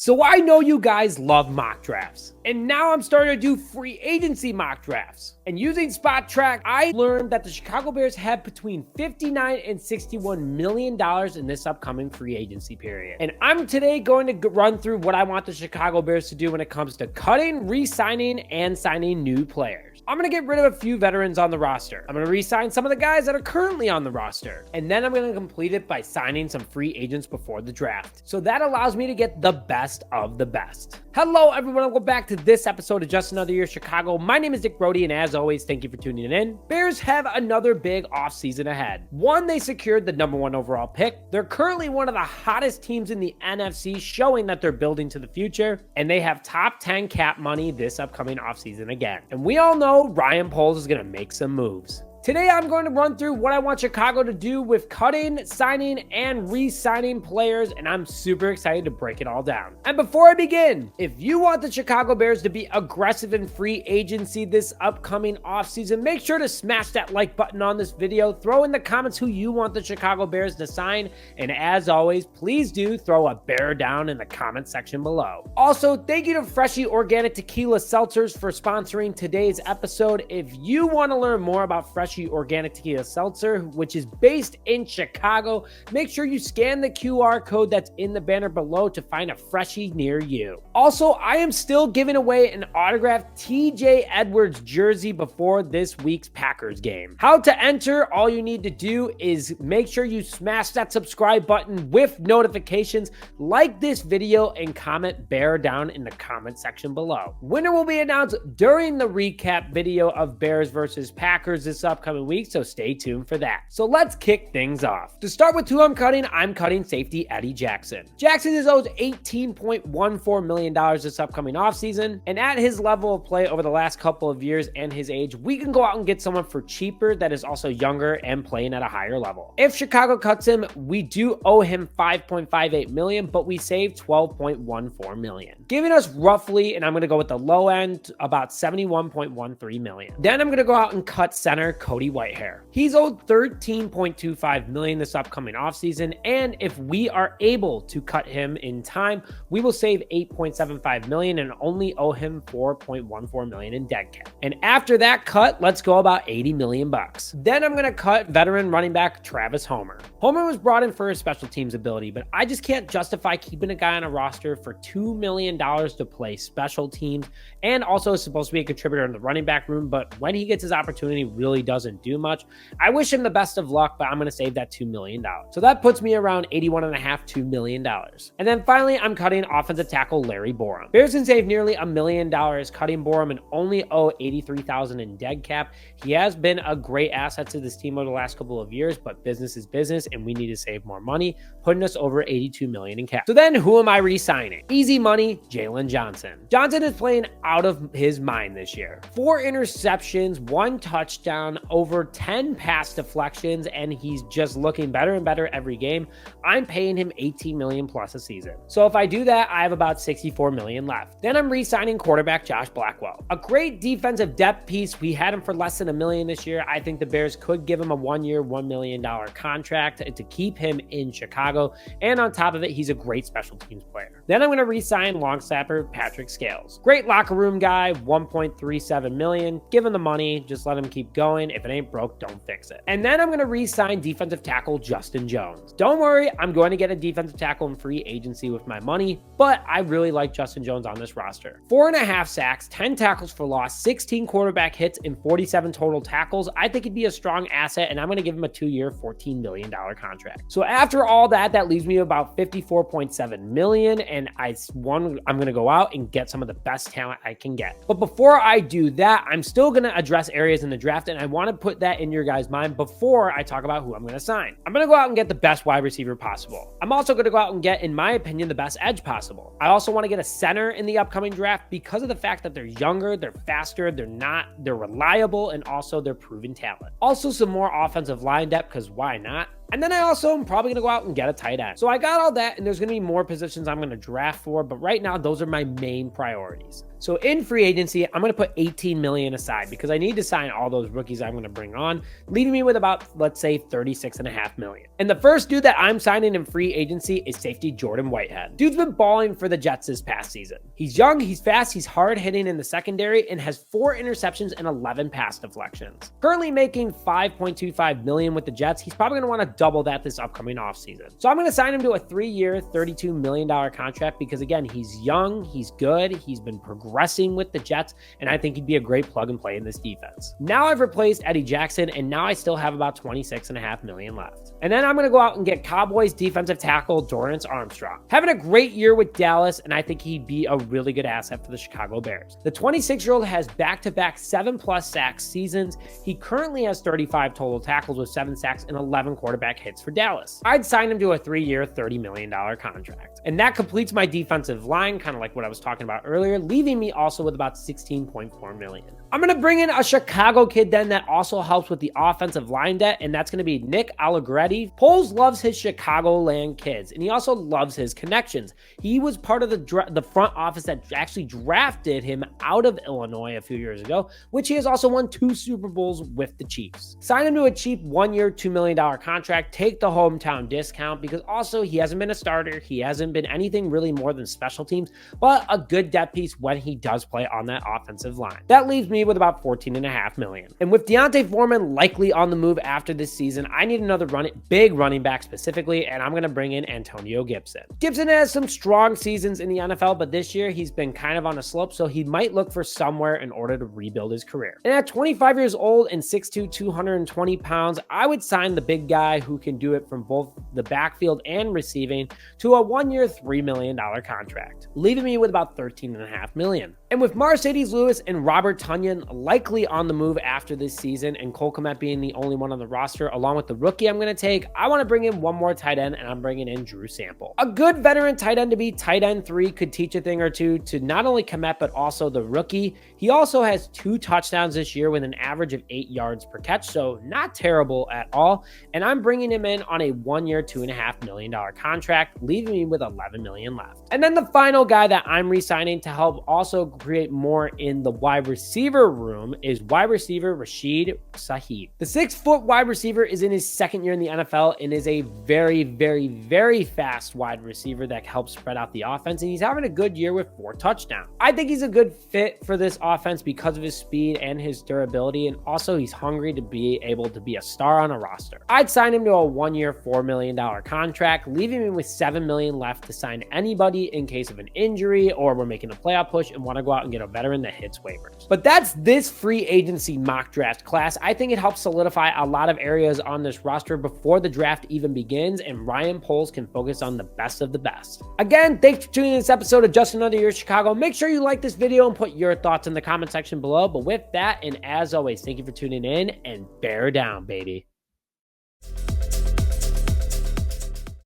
So I know you guys love mock drafts, and now I'm starting to do free agency mock drafts. And using Spot Track, I learned that the Chicago Bears have between $59 and $61 million in this upcoming free agency period. And I'm today going to run through what I want the Chicago Bears to do when it comes to cutting, re-signing, and signing new players. I'm going to get rid of a few veterans on the roster. I'm going to re-sign some of the guys that are currently on the roster. And then I'm going to complete it by signing some free agents before the draft. So that allows me to get the best of the best. Hello, everyone. Welcome back to this episode of Just Another Year Chicago. My name is Dick Brody, and as always, thank you for tuning in. Bears have another big offseason ahead. One, they secured the #1 overall pick. They're currently one of the hottest teams in the NFC, showing that they're building to the future. And they have top 10 cap money this upcoming offseason again. And we all know Ryan Poles is going to make some moves. Today, I'm going to run through what I want Chicago to do with cutting, signing, and re-signing players, and I'm super excited to break it all down. And before I begin, if you want the Chicago Bears to be aggressive in free agency this upcoming offseason, make sure to smash that like button on this video, throw in the comments who you want the Chicago Bears to sign, and as always, please do throw a bear down in the comment section below. Also, thank you to Freshly Organic Tequila Seltzers for sponsoring today's episode. If you want to learn more about Freshly Organic Tequila Seltzer, which is based in Chicago, make sure you scan the QR code that's in the banner below to find a Freshie near you. Also, I am still giving away an autographed TJ Edwards jersey before this week's Packers game. How to enter? All you need to do is make sure you smash that subscribe button with notifications, like this video, and comment bear down in the comment section below. Winner will be announced during the recap video of Bears versus Packers this upcoming week, so stay tuned for that. So let's kick things off. To start with who I'm cutting safety Eddie Jackson. Jackson is owed $18.14 million this upcoming offseason, and at his level of play over the last couple of years and his age, we can go out and get someone for cheaper that is also younger and playing at a higher level. If Chicago cuts him, we do owe him $5.58 million, but we save $12.14 million, giving us roughly, and I'm going to go with the low end, about $71.13 million. Then I'm going to go out and cut center Cody Whitehair. He's owed $13.25 million this upcoming offseason, and if we are able to cut him in time, we will save $8.75 million and only owe him $4.14 million in dead cap. And after that cut, let's go about $80 million bucks. Then I'm going to cut veteran running back Travis Homer. Homer was brought in for his special teams ability, but I just can't justify keeping a guy on a roster for $2 million to play special teams, and also is supposed to be a contributor in the running back room, but when he gets his opportunity, really doesn't do much. I wish him the best of luck, but I'm going to save that $2 million. So that puts me around $81.5–2 million. And then finally, I'm cutting offensive tackle Larry Borom. Bears can save nearly $1 million cutting Borom and only owe $83,000 in dead cap. He has been a great asset to this team over the last couple of years, but business is business and we need to save more money, putting us over $82 million in cap. So then who am I re-signing? Easy money, Jaylon Johnson. Johnson is playing out of his mind this year. 4 interceptions, 1 touchdown, over 10 pass deflections, and he's just looking better and better every game. I'm paying him $18 million plus a season. So if I do that, I have about $64 million left. Then I'm re-signing quarterback Josh Blackwell. A great defensive depth piece. We had him for less than $1 million this year. I think the Bears could give him a 1-year, $1 million contract to keep him in Chicago. And on top of it, he's a great special teams player. Then I'm going to re-sign long snapper Patrick Scales. Great locker room guy, $1.37 million. Give him the money. Just let him keep going. If it ain't broke, don't fix it. And then I'm going to re-sign defensive tackle Justin Jones. Don't worry, I'm going to get a defensive tackle in free agency with my money, but I really like Justin Jones on this roster. 4.5 sacks, 10 tackles for loss, 16 quarterback hits, and 47 total tackles. I think he'd be a strong asset, and I'm going to give him a 2-year, $14 million contract. So after all that, that leaves me about $54.7 million, and I'm going to go out and get some of the best talent I can get. But before I do that, I'm still going to address areas in the draft, and I want to put that in your guys' mind before I talk about who I'm going to sign. I'm going to go out and get the best wide receiver possible. I'm also going to go out and get, in my opinion, the best edge possible. I also want to get a center in the upcoming draft because of the fact that they're younger, they're faster, they're reliable, and also they're proven talent. Also some more offensive line depth, because why not? And then I also am probably going to go out and get a tight end. So I got all that, and there's going to be more positions I'm going to draft for, but right now those are my main priorities. So in free agency, I'm going to put 18 million aside because I need to sign all those rookies I'm going to bring on, leaving me with about, let's say, 36.5 million. And the first dude that I'm signing in free agency is safety Jordan Whitehead. Dude's been balling for the Jets this past season. He's young, he's fast, he's hard hitting in the secondary, and has 4 interceptions and 11 pass deflections. Currently making 5.25 million with the Jets. He's probably going to want to double that this upcoming offseason. So I'm going to sign him to a 3-year, $32 million contract because, again, he's young, he's good, he's been progressing with the Jets, and I think he'd be a great plug and play in this defense. Now I've replaced Eddie Jackson, and now I still have about 26.5 million left. And then I'm going to go out and get Cowboys defensive tackle Dorance Armstrong. Having a great year with Dallas, and I think he'd be a really good asset for the Chicago Bears. The 26-year-old has back-to-back 7+ sack seasons. He currently has 35 total tackles with 7 sacks and 11 quarterback hits for Dallas. I'd sign him to a 3-year, $30 million contract. And that completes my defensive line, kind of like what I was talking about earlier, leaving me also with about 16.4 million. I'm going to bring in a Chicago kid then that also helps with the offensive line debt, and that's going to be Nick Allegretti. Poles loves his Chicagoland kids, and he also loves his connections. He was part of the front office that actually drafted him out of Illinois a few years ago, which he has also won 2 Super Bowls with the Chiefs. Sign him to a cheap 1-year, $2 million contract, take the hometown discount because also he hasn't been a starter. He hasn't been anything really more than special teams, but a good depth piece when he does play on that offensive line. That leaves me with about 14.5 million. And with Deontay Foreman likely on the move after this season, I need another big running back specifically, and I'm going to bring in Antonio Gibson. Gibson has some strong seasons in the NFL, but this year he's been kind of on a slope, so he might look for somewhere in order to rebuild his career. And at 25 years old and 6'2", 220 pounds, I would sign the big guy who can do it from both the backfield and receiving to a 1-year, $3 million contract, leaving me with about 13.5 million. And with Mercedes Lewis and Robert Tonyan likely on the move after this season, and Cole Kmet being the only one on the roster, along with the rookie I'm going to take, I want to bring in one more tight end, and I'm bringing in Drew Sample. A good veteran tight end to be tight end 3 could teach a thing or two to not only Kmet, but also the rookie. He also has 2 touchdowns this year with an average of 8 yards per catch, so not terrible at all. And I'm bringing him in on a 1-year, $2.5 million contract, leaving me with 11 million left. And then the final guy that I'm re-signing to help also create more in the wide receiver room is wide receiver Rashid Shaheed. The 6-foot wide receiver is in his 2nd year in the NFL and is a very, very, very fast wide receiver that helps spread out the offense, and he's having a good year with 4 touchdowns. I think he's a good fit for this offense because of his speed and his durability, and also he's hungry to be able to be a star on a roster. I'd sign him to a 1-year, $4 million contract, leaving him with 7 million left to sign anybody in case of an injury or we're making a playoff push and want to go out and get a veteran that hits waivers. But that's this free agency mock draft class. I think it helps solidify a lot of areas on this roster before the draft even begins, and Ryan Poles can focus on the best of the best. Again, thanks for tuning in this episode of Just Another Year Chicago. Make sure you like this video and put your thoughts in the comment section below. But with that, and as always, thank you for tuning in, and bear down, baby.